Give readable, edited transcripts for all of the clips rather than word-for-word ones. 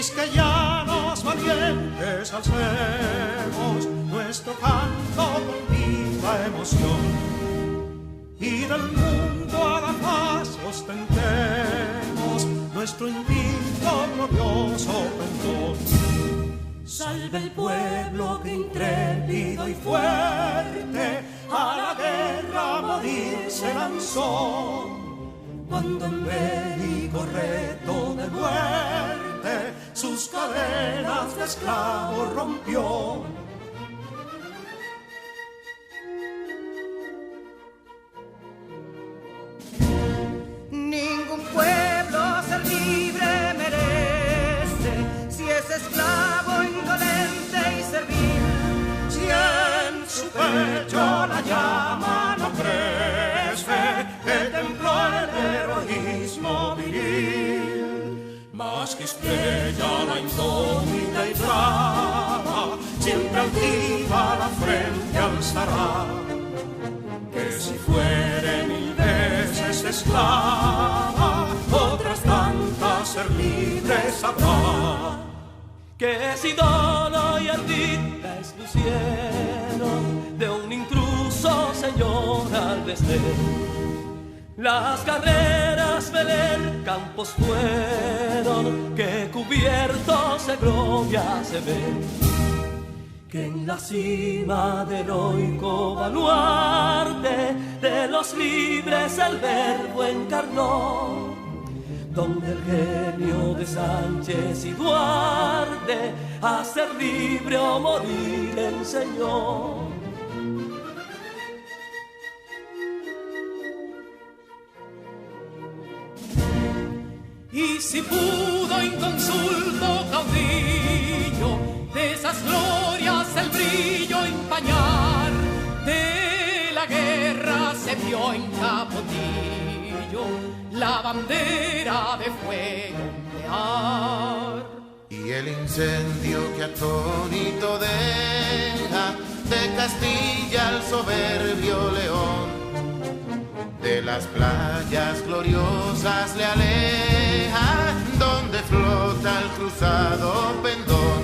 quisqueyanos valientes alcemos nuestro canto con viva emoción, y del mundo a la paz ostentemos nuestro invicto glorioso pendón. Salve el pueblo que intrépido y fuerte a la guerra a morir se lanzó, cuando en bélico reto de muerte sus cadenas de esclavos rompió. Ningún pueblo ser libre merece si es esclavo, indolente y servil. Si en su pecho la llama no crece, que templó el heroísmo viril, más que estrella la indómita y brava, siempre altiva la frente alzará, que si fuere mil veces esclava, otras tantas ser libre sabrá. Que si Dolo y Ardita expusieron de un intruso señor al desdén, las carreras Belén campos fueron que cubiertos de gloria se ven, que en la cima del heroico baluarte de los libres el verbo encarnó, donde el genio de Sánchez y Duarte a ser libre o morir enseñó. Y si pudo inconsulto caudillo de esas glorias el brillo empañar, de la guerra se vio en Capotillo la bandera de fuego ondear. Y el incendio que atónito deja de Castilla al soberbio león, de las playas gloriosas le aleja, donde flota el cruzado pendón.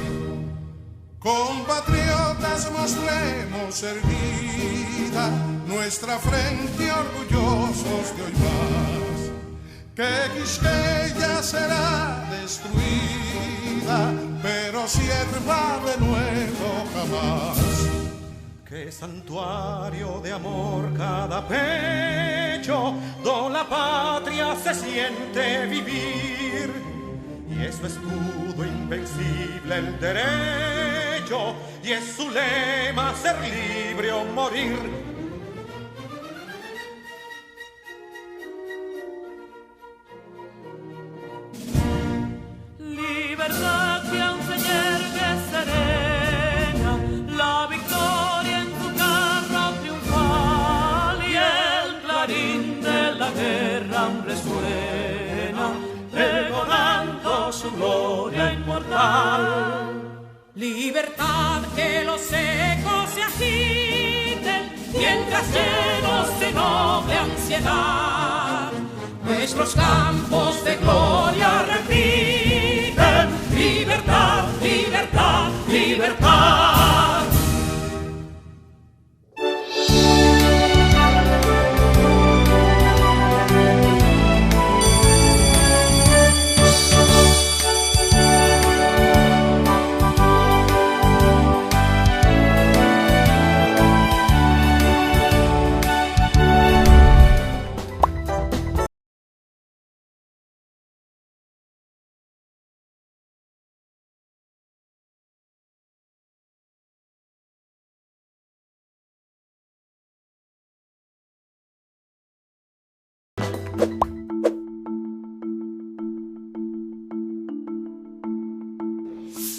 Compatriotas, mostremos erguida nuestra frente orgullosos de hoy más, que Quisqueya será destruida, pero sierva de nuevo jamás. Que santuario de amor cada pecho, donde la patria se siente vivir, y es su escudo invencible el derecho, y es su lema ser libre o morir. Libertad que aún se yergue serena, la victoria en su carro triunfal, y el clarín de la guerra aún resuena, pregonando su gloria inmortal. Libertad, que los ecos se agiten mientras llenos de noble ansiedad nuestros campos de gloria repiten. Libertad, libertad, libertad.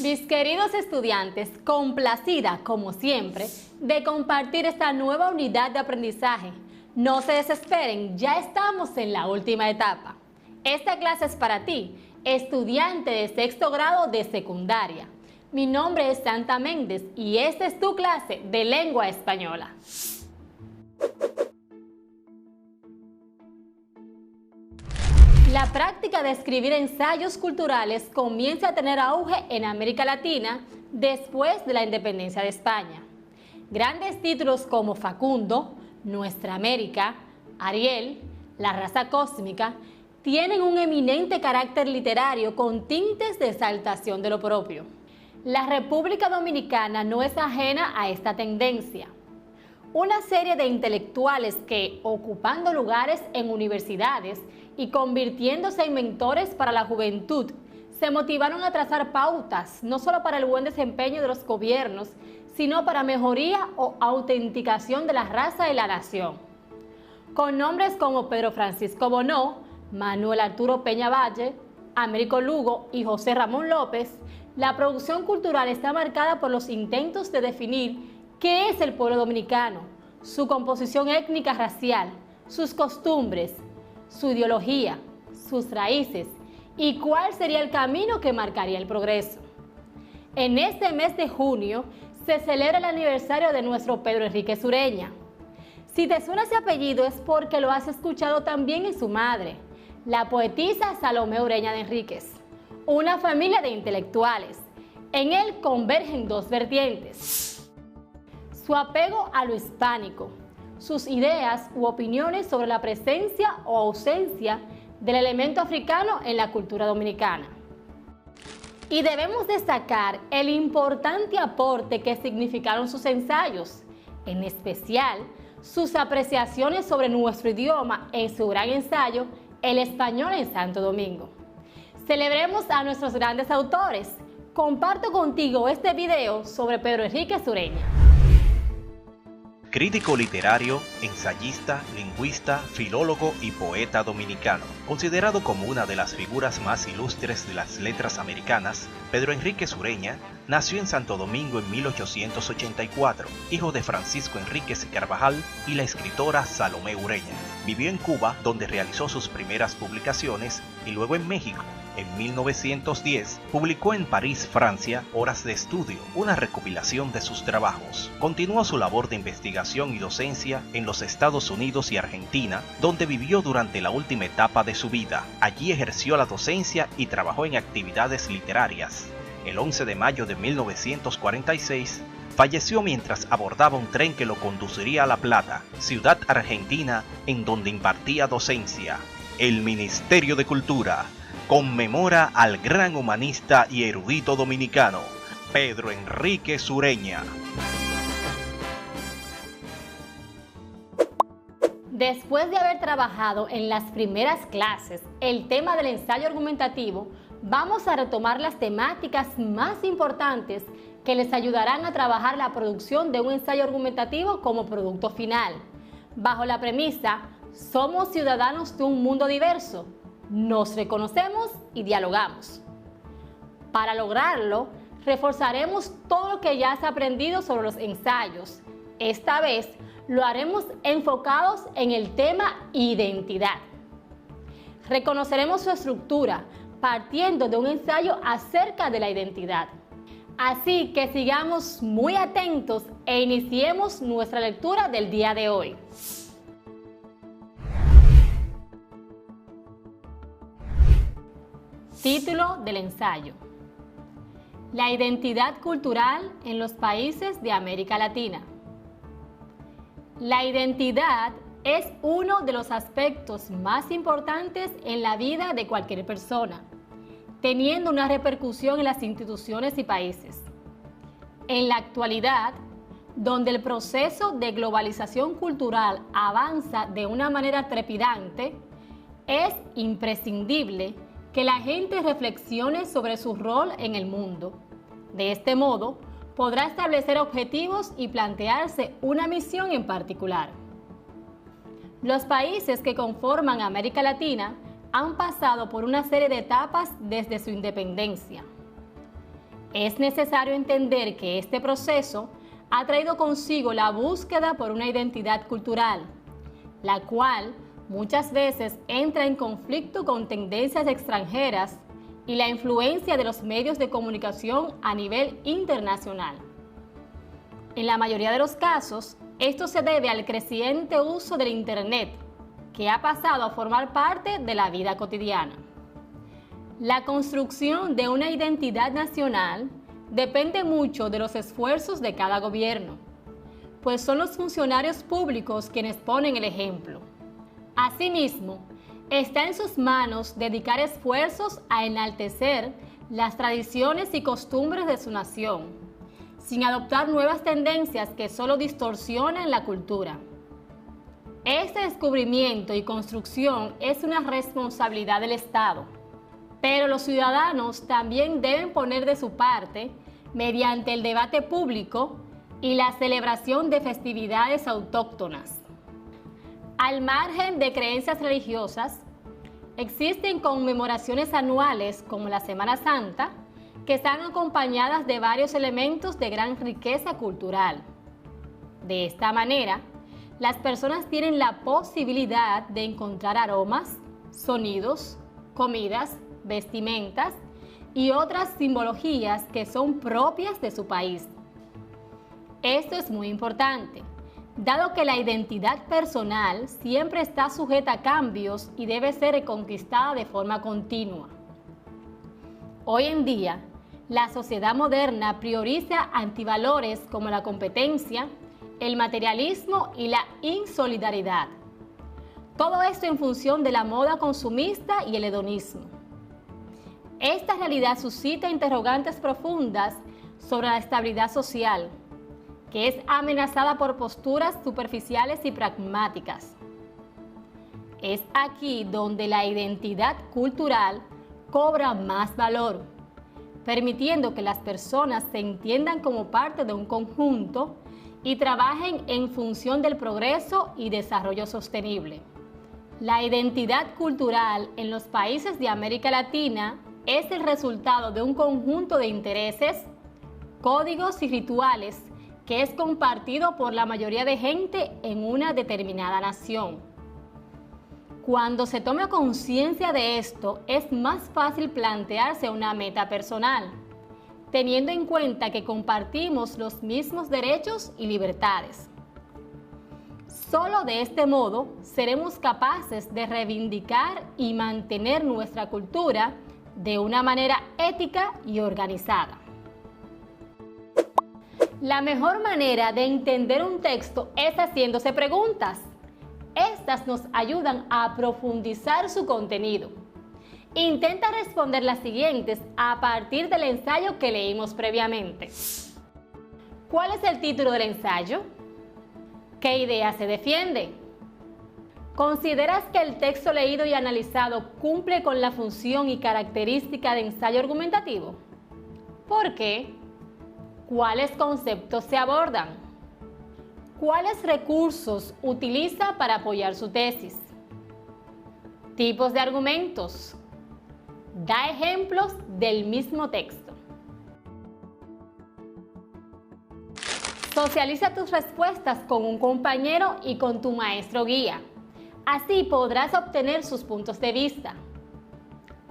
Mis queridos estudiantes, complacida, como siempre, de compartir esta nueva unidad de aprendizaje. No se desesperen, ya estamos en la última etapa. Esta clase es para ti, estudiante de sexto grado de secundaria. Mi nombre es Santa Méndez y esta es tu clase de lengua española. La práctica de escribir ensayos culturales comienza a tener auge en América Latina después de la independencia de España. Grandes títulos como Facundo, Nuestra América, Ariel, La raza cósmica, tienen un eminente carácter literario con tintes de exaltación de lo propio. La República Dominicana no es ajena a esta tendencia. Una serie de intelectuales que, ocupando lugares en universidades y convirtiéndose en mentores para la juventud, se motivaron a trazar pautas no solo para el buen desempeño de los gobiernos, sino para mejoría o autenticación de la raza y la nación. Con nombres como Pedro Francisco Bonó, Manuel Arturo Peña Valle, Américo Lugo y José Ramón López, la producción cultural está marcada por los intentos de definir qué es el pueblo dominicano, su composición étnica racial, sus costumbres, su ideología, sus raíces y cuál sería el camino que marcaría el progreso. En este mes de junio se celebra el aniversario de nuestro Pedro Enríquez Ureña. Si te suena ese apellido es porque lo has escuchado también en su madre, la poetisa Salomé Ureña de Enríquez, una familia de intelectuales. En él convergen dos vertientes: su apego a lo hispánico, sus ideas u opiniones sobre la presencia o ausencia del elemento africano en la cultura dominicana. Y debemos destacar el importante aporte que significaron sus ensayos, en especial sus apreciaciones sobre nuestro idioma en su gran ensayo El español en Santo Domingo. Celebremos a nuestros grandes autores. Comparto contigo este video sobre Pedro Enríquez Ureña. Crítico literario, ensayista, lingüista, filólogo y poeta dominicano. Considerado como una de las figuras más ilustres de las letras americanas, Pedro Enríquez Ureña nació en Santo Domingo en 1884, hijo de Francisco Enríquez Carvajal y la escritora Salomé Ureña. Vivió en Cuba, donde realizó sus primeras publicaciones, y luego en México. En 1910, publicó en París, Francia, Horas de Estudio, una recopilación de sus trabajos. Continuó su labor de investigación y docencia en los Estados Unidos y Argentina, donde vivió durante la última etapa de su vida. Allí ejerció la docencia y trabajó en actividades literarias. El 11 de mayo de 1946, falleció mientras abordaba un tren que lo conduciría a La Plata, ciudad argentina en donde impartía docencia. El Ministerio de Cultura conmemora al gran humanista y erudito dominicano, Pedro Enríquez Ureña. Después de haber trabajado en las primeras clases el tema del ensayo argumentativo, vamos a retomar las temáticas más importantes que les ayudarán a trabajar la producción de un ensayo argumentativo como producto final, bajo la premisa: somos ciudadanos de un mundo diverso, nos reconocemos y dialogamos. Para lograrlo, reforzaremos todo lo que ya se ha aprendido sobre los ensayos. Esta vez lo haremos enfocados en el tema identidad. Reconoceremos su estructura, partiendo de un ensayo acerca de la identidad. Así que sigamos muy atentos e iniciemos nuestra lectura del día de hoy. Título del ensayo: La identidad cultural en los países de América Latina. La identidad es uno de los aspectos más importantes en la vida de cualquier persona, teniendo una repercusión en las instituciones y países. En la actualidad, donde el proceso de globalización cultural avanza de una manera trepidante, es imprescindible que la gente reflexione sobre su rol en el mundo. De este modo, podrá establecer objetivos y plantearse una misión en particular. Los países que conforman América Latina han pasado por una serie de etapas desde su independencia. Es necesario entender que este proceso ha traído consigo la búsqueda por una identidad cultural, la cual muchas veces entra en conflicto con tendencias extranjeras y la influencia de los medios de comunicación a nivel internacional. En la mayoría de los casos, esto se debe al creciente uso del Internet, que ha pasado a formar parte de la vida cotidiana. La construcción de una identidad nacional depende mucho de los esfuerzos de cada gobierno, pues son los funcionarios públicos quienes ponen el ejemplo. Asimismo, está en sus manos dedicar esfuerzos a enaltecer las tradiciones y costumbres de su nación, sin adoptar nuevas tendencias que solo distorsionan la cultura. Este descubrimiento y construcción es una responsabilidad del Estado, pero los ciudadanos también deben poner de su parte mediante el debate público y la celebración de festividades autóctonas. Al margen de creencias religiosas, existen conmemoraciones anuales como la Semana Santa, que están acompañadas de varios elementos de gran riqueza cultural. De esta manera, las personas tienen la posibilidad de encontrar aromas, sonidos, comidas, vestimentas y otras simbologías que son propias de su país. Esto es muy importante, dado que la identidad personal siempre está sujeta a cambios y debe ser reconquistada de forma continua. Hoy en día, la sociedad moderna prioriza antivalores como la competencia, el materialismo y la insolidaridad. Todo esto en función de la moda consumista y el hedonismo. Esta realidad suscita interrogantes profundas sobre la estabilidad social, que es amenazada por posturas superficiales y pragmáticas. Es aquí donde la identidad cultural cobra más valor, permitiendo que las personas se entiendan como parte de un conjunto y trabajen en función del progreso y desarrollo sostenible. La identidad cultural en los países de América Latina es el resultado de un conjunto de intereses, códigos y rituales que es compartido por la mayoría de gente en una determinada nación. Cuando se toma conciencia de esto, es más fácil plantearse una meta personal, teniendo en cuenta que compartimos los mismos derechos y libertades. Solo de este modo seremos capaces de reivindicar y mantener nuestra cultura de una manera ética y organizada. La mejor manera de entender un texto es haciéndose preguntas. Estas nos ayudan a profundizar su contenido. Intenta responder las siguientes a partir del ensayo que leímos previamente. ¿Cuál es el título del ensayo? ¿Qué idea se defiende? ¿Consideras que el texto leído y analizado cumple con la función y característica de ensayo argumentativo? ¿Por qué? ¿Cuáles conceptos se abordan? ¿Cuáles recursos utiliza para apoyar su tesis? Tipos de argumentos. Da ejemplos del mismo texto. Socializa tus respuestas con un compañero y con tu maestro guía. Así podrás obtener sus puntos de vista.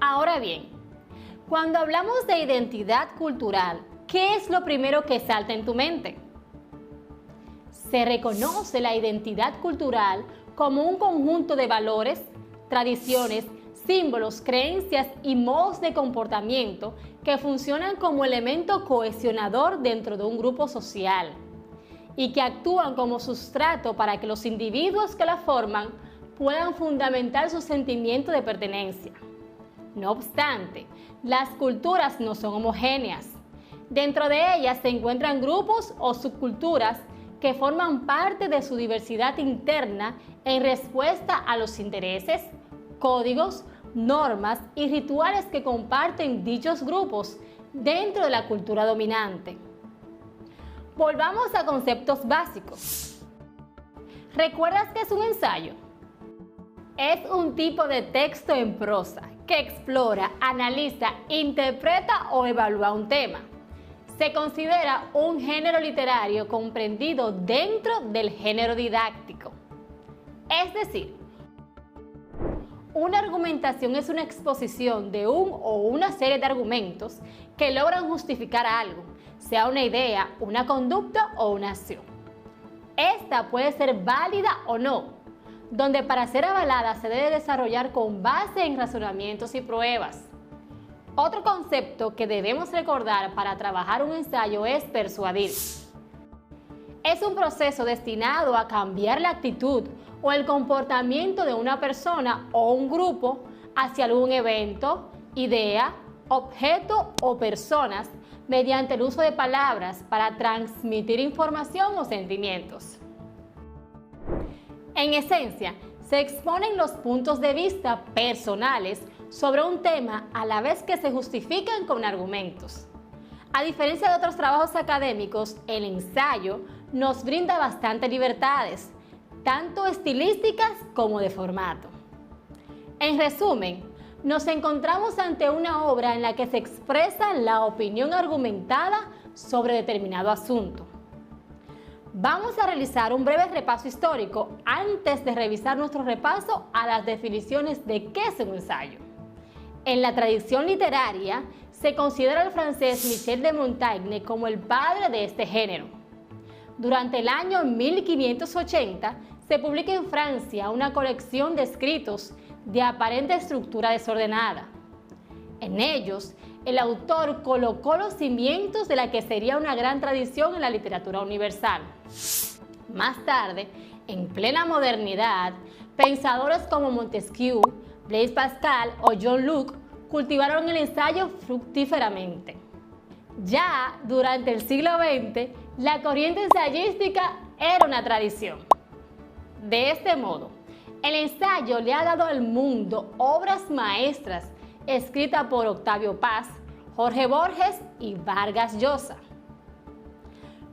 Ahora bien, cuando hablamos de identidad cultural, ¿qué es lo primero que salta en tu mente? Se reconoce la identidad cultural como un conjunto de valores, tradiciones, símbolos, creencias y modos de comportamiento que funcionan como elemento cohesionador dentro de un grupo social y que actúan como sustrato para que los individuos que la forman puedan fundamentar su sentimiento de pertenencia. No obstante, las culturas no son homogéneas. Dentro de ellas se encuentran grupos o subculturas que forman parte de su diversidad interna en respuesta a los intereses, códigos, normas y rituales que comparten dichos grupos dentro de la cultura dominante. Volvamos a conceptos básicos. ¿Recuerdas qué es un ensayo? Es un tipo de texto en prosa que explora, analiza, interpreta o evalúa un tema. Se considera un género literario comprendido dentro del género didáctico. Es decir, una argumentación es una exposición de un o una serie de argumentos que logran justificar algo, sea una idea, una conducta o una acción. Esta puede ser válida o no, donde para ser avalada se debe desarrollar con base en razonamientos y pruebas. Otro concepto que debemos recordar para trabajar un ensayo es persuadir. Es un proceso destinado a cambiar la actitud o el comportamiento de una persona o un grupo hacia algún evento, idea, objeto o personas mediante el uso de palabras para transmitir información o sentimientos. En esencia, se exponen los puntos de vista personales sobre un tema a la vez que se justifican con argumentos. A diferencia de otros trabajos académicos, el ensayo nos brinda bastantes libertades, tanto estilísticas como de formato. En resumen, nos encontramos ante una obra en la que se expresa la opinión argumentada sobre determinado asunto. Vamos a realizar un breve repaso histórico antes de revisar nuestro repaso a las definiciones de qué es un ensayo. En la tradición literaria, se considera al francés Michel de Montaigne como el padre de este género. Durante el año 1580, se publica en Francia una colección de escritos de aparente estructura desordenada. En ellos, el autor colocó los cimientos de la que sería una gran tradición en la literatura universal. Más tarde, en plena modernidad, pensadores como Montesquieu, Blaise Pascal o John Locke cultivaron el ensayo fructíferamente. Ya durante el siglo XX, la corriente ensayística era una tradición. De este modo, el ensayo le ha dado al mundo obras maestras escritas por Octavio Paz, Jorge Borges y Vargas Llosa.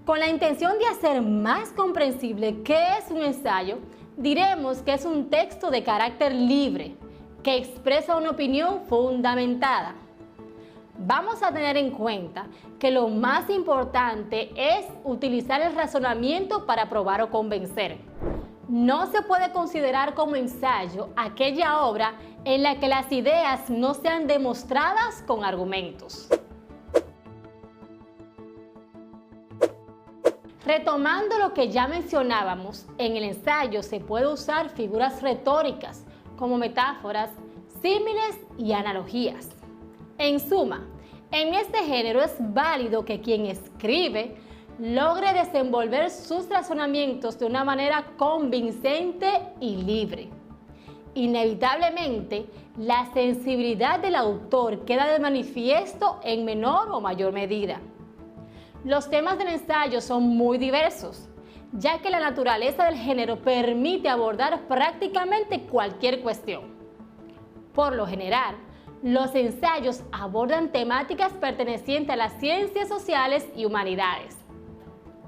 Con la intención de hacer más comprensible qué es un ensayo, diremos que es un texto de carácter libre, que expresa una opinión fundamentada. Vamos a tener en cuenta que lo más importante es utilizar el razonamiento para probar o convencer. No se puede considerar como ensayo aquella obra en la que las ideas no sean demostradas con argumentos. Retomando lo que ya mencionábamos, en el ensayo se puede usar figuras retóricas como metáforas, símiles y analogías. En suma, en este género es válido que quien escribe logre desenvolver sus razonamientos de una manera convincente y libre. Inevitablemente, la sensibilidad del autor queda de manifiesto en menor o mayor medida. Los temas del ensayo son muy diversos, ya que la naturaleza del género permite abordar prácticamente cualquier cuestión. Por lo general, los ensayos abordan temáticas pertenecientes a las ciencias sociales y humanidades.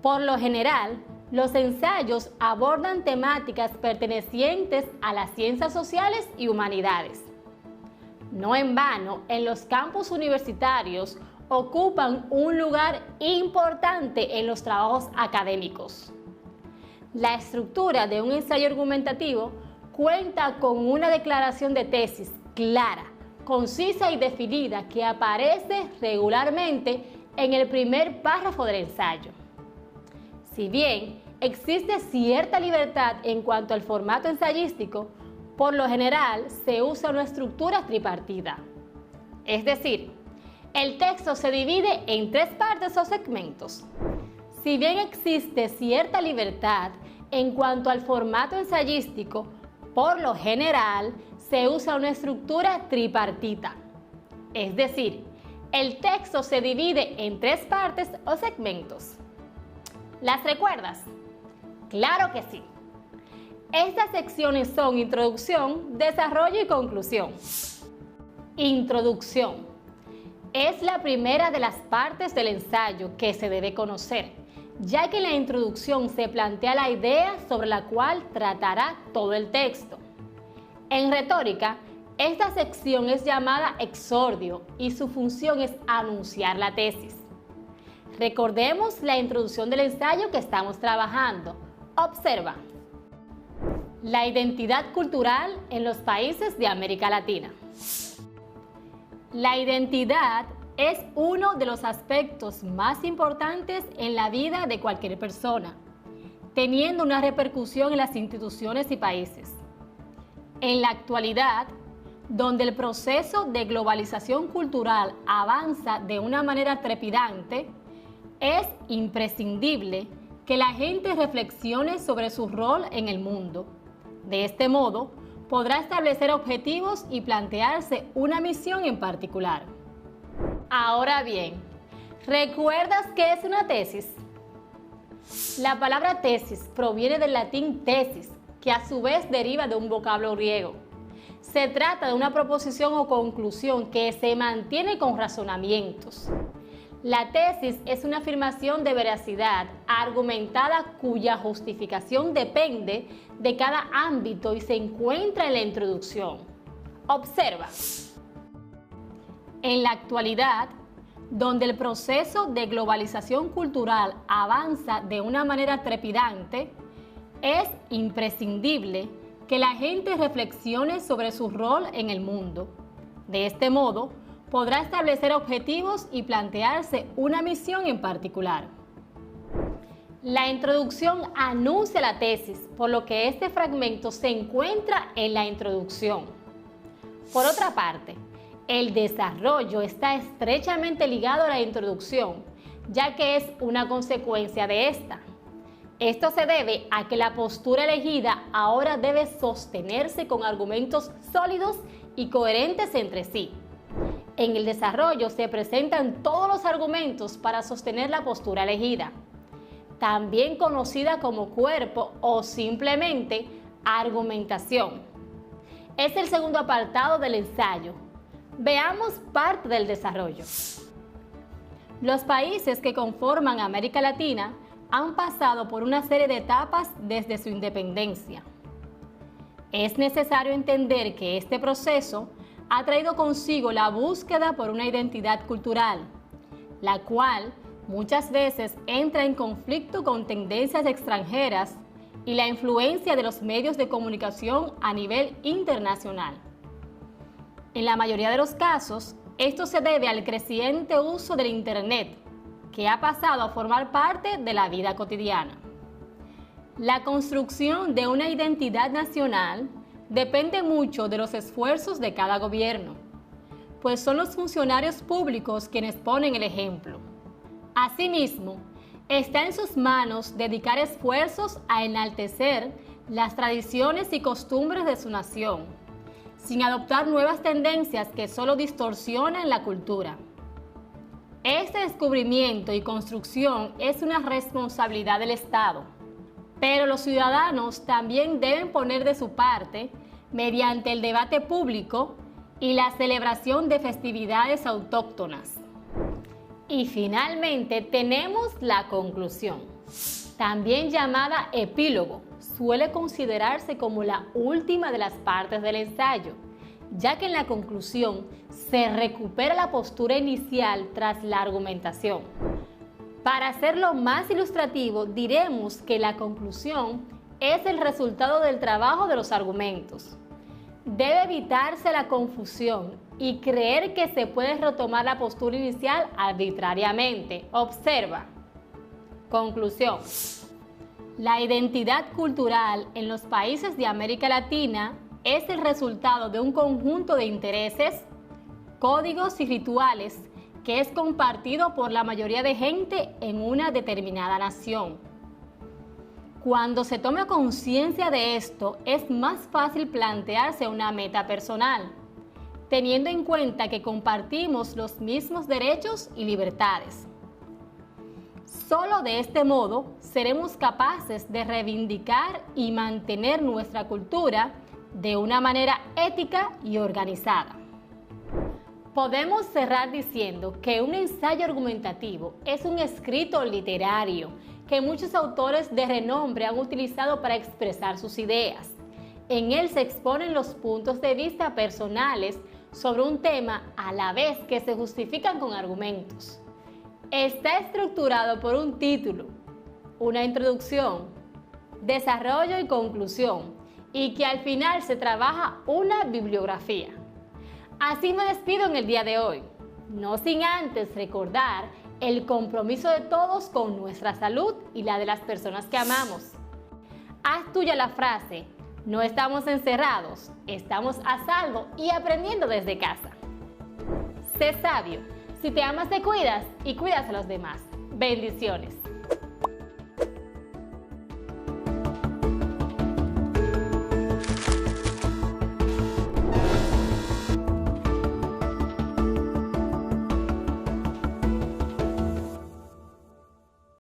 Por lo general, los ensayos abordan temáticas pertenecientes a las ciencias sociales y humanidades. No en vano, en los campus universitarios ocupan un lugar importante en los trabajos académicos. La estructura de un ensayo argumentativo cuenta con una declaración de tesis clara, concisa y definida que aparece regularmente en el primer párrafo del ensayo. Si bien existe cierta libertad en cuanto al formato ensayístico, por lo general se usa una estructura tripartita. Es decir, el texto se divide en 3 partes o segmentos. Si bien existe cierta libertad en cuanto al formato ensayístico, por lo general se usa una estructura tripartita. Es decir, el texto se divide en 3 partes o segmentos. ¿Las recuerdas? Claro que sí. Estas secciones son introducción, desarrollo y conclusión. Introducción. Es la primera de las partes del ensayo que se debe conocer, ya que en la introducción se plantea la idea sobre la cual tratará todo el texto. En retórica, esta sección es llamada exordio y su función es anunciar la tesis. Recordemos la introducción del ensayo que estamos trabajando. Observa. La identidad cultural en los países de América Latina. La identidad es uno de los aspectos más importantes en la vida de cualquier persona. teniendo una repercusión en las instituciones y países. En la actualidad, donde el proceso de globalización cultural avanza de una manera trepidante, es imprescindible que la gente reflexione sobre su rol en el mundo. De este modo, podrá establecer objetivos y plantearse una misión en particular. Ahora bien, ¿recuerdas qué es una tesis? La palabra tesis proviene del latín tesis, que a su vez deriva de un vocablo griego. Se trata de una proposición o conclusión que se mantiene con razonamientos. La tesis es una afirmación de veracidad argumentada cuya justificación depende de cada ámbito y se encuentra en la introducción. Observa. En la actualidad, donde el proceso de globalización cultural avanza de una manera trepidante, es imprescindible que la gente reflexione sobre su rol en el mundo. De este modo, podrá establecer objetivos y plantearse una misión en particular. La introducción anuncia la tesis, por lo que este fragmento se encuentra en la introducción. Por otra parte, el desarrollo está estrechamente ligado a la introducción, ya que es una consecuencia de esta. Esto se debe a que la postura elegida ahora debe sostenerse con argumentos sólidos y coherentes entre sí. En el desarrollo se presentan todos los argumentos para sostener la postura elegida, también conocida como cuerpo o simplemente argumentación. Es el segundo apartado del ensayo. Veamos parte del desarrollo. Los países que conforman América Latina han pasado por una serie de etapas desde su independencia. Es necesario entender que este proceso ha traído consigo la búsqueda por una identidad cultural, la cual muchas veces entra en conflicto con tendencias extranjeras y la influencia de los medios de comunicación a nivel internacional. En la mayoría de los casos, esto se debe al creciente uso del Internet, que ha pasado a formar parte de la vida cotidiana. La construcción de una identidad nacional depende mucho de los esfuerzos de cada gobierno, pues son los funcionarios públicos quienes ponen el ejemplo. Asimismo, está en sus manos dedicar esfuerzos a enaltecer las tradiciones y costumbres de su nación, sin adoptar nuevas tendencias que solo distorsionan la cultura. Este descubrimiento y construcción es una responsabilidad del Estado, pero los ciudadanos también deben poner de su parte mediante el debate público y la celebración de festividades autóctonas. Y finalmente tenemos la conclusión, también llamada epílogo. Suele considerarse como la última de las partes del ensayo, ya que en la conclusión se recupera la postura inicial tras la argumentación. Para hacerlo más ilustrativo, diremos que la conclusión es el resultado del trabajo de los argumentos. Debe evitarse la confusión y creer que se puede retomar la postura inicial arbitrariamente. Observa. Conclusión. La identidad cultural en los países de América Latina es el resultado de un conjunto de intereses, códigos y rituales que es compartido por la mayoría de gente en una determinada nación. Cuando se toma conciencia de esto, es más fácil plantearse una meta personal, teniendo en cuenta que compartimos los mismos derechos y libertades. Solo de este modo seremos capaces de reivindicar y mantener nuestra cultura de una manera ética y organizada. Podemos cerrar diciendo que un ensayo argumentativo es un escrito literario que muchos autores de renombre han utilizado para expresar sus ideas. En él se exponen los puntos de vista personales sobre un tema a la vez que se justifican con argumentos. Está estructurado por un título, una introducción, desarrollo y conclusión, y que al final se trabaja una bibliografía. Así me despido en el día de hoy, no sin antes recordar el compromiso de todos con nuestra salud y la de las personas que amamos. Haz tuya la frase: no estamos encerrados, estamos a salvo y aprendiendo desde casa. Sé sabio. Si te amas, te cuidas y cuidas a los demás. Bendiciones.